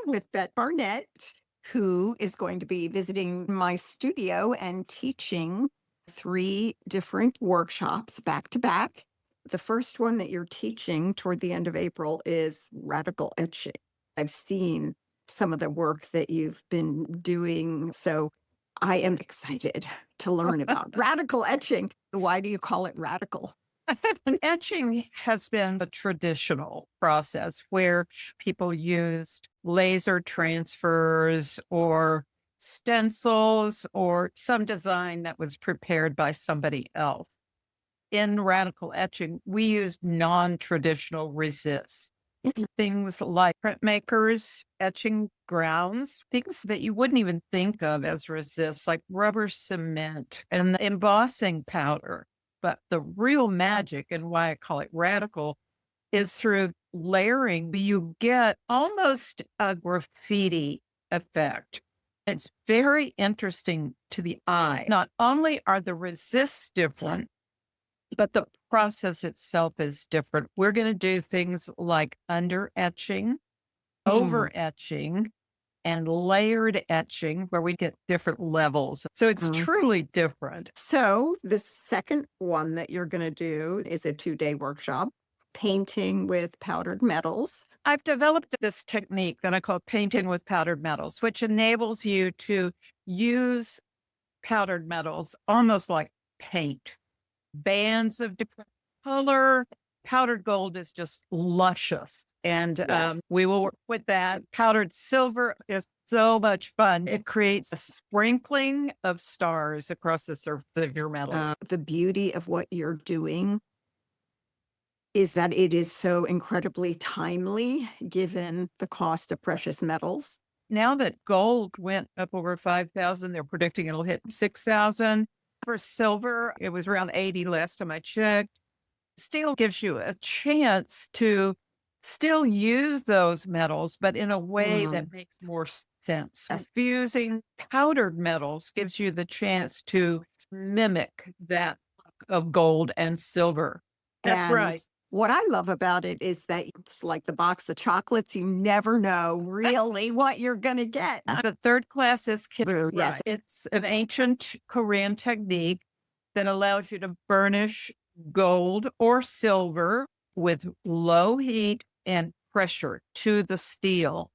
with Bette Barnett, who is going to be visiting my studio and teaching three different workshops back to back. The first one that you're teaching toward the end of April is radical etching. I've seen some of the work that you've been doing, so I am excited to learn about radical etching. Why do you call it radical? Etching has been a traditional process where people used laser transfers or stencils or some design that was prepared by somebody else. In radical etching, we use non-traditional resists. Things like printmakers, etching grounds, things that you wouldn't even think of as resists, like rubber cement and the embossing powder. But the real magic and why I call it radical is through layering, you get almost a graffiti effect. It's very interesting to the eye. Not only are the resists different, but the process itself is different. We're going to do things like under etching, over etching, and layered etching where we get different levels. So it's truly different. So the second one that you're going to do is a 2-day workshop, painting with powdered metals. I've developed this technique that I call painting with powdered metals, which enables you to use powdered metals almost like paint. Bands of different color. Powdered gold is just luscious. And we will work with that. Powdered silver is so much fun. It creates a sprinkling of stars across the surface of your metal. The beauty of what you're doing is that it is so incredibly timely given the cost of precious metals. Now that gold went up over 5,000, they're predicting it'll hit 6,000. For silver, it was around 80 last time I checked. Steel gives you a chance to still use those metals, but in a way that makes more sense. Fusing powdered metals gives you the chance to mimic that of gold and silver. That's right. What I love about it is that it's like the box of chocolates. You never know really what you're going to get. The third class is Kibu. Yes. It's an ancient Korean technique that allows you to burnish gold or silver with low heat and pressure to the steel.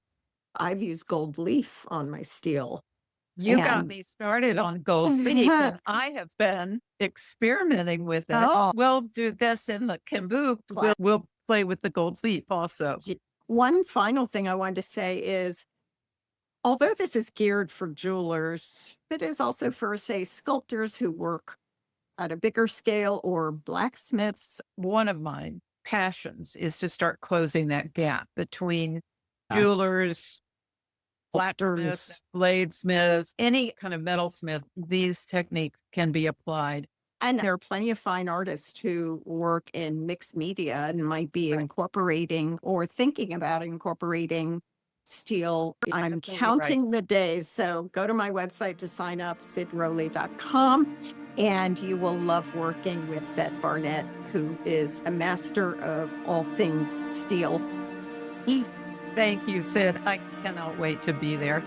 I've used gold leaf on my steel. You got me started on gold leaf, and I have been experimenting with it. Oh. We'll do this in the Kimbu. We'll play with the gold leaf also. One final thing I wanted to say is, although this is geared for jewelers, it is also for, say, sculptors who work at a bigger scale or blacksmiths. One of my passions is to start closing that gap between jewelers, blacksmiths, bladesmiths, any kind of metalsmith. These techniques can be applied. And there are plenty of fine artists who work in mixed media and might be incorporating or thinking about incorporating steel. I'm counting the days. So go to my website to sign up, sidrowley.com, and you will love working with Bette Barnett, who is a master of all things steel. Thank you, Sid. I cannot wait to be there.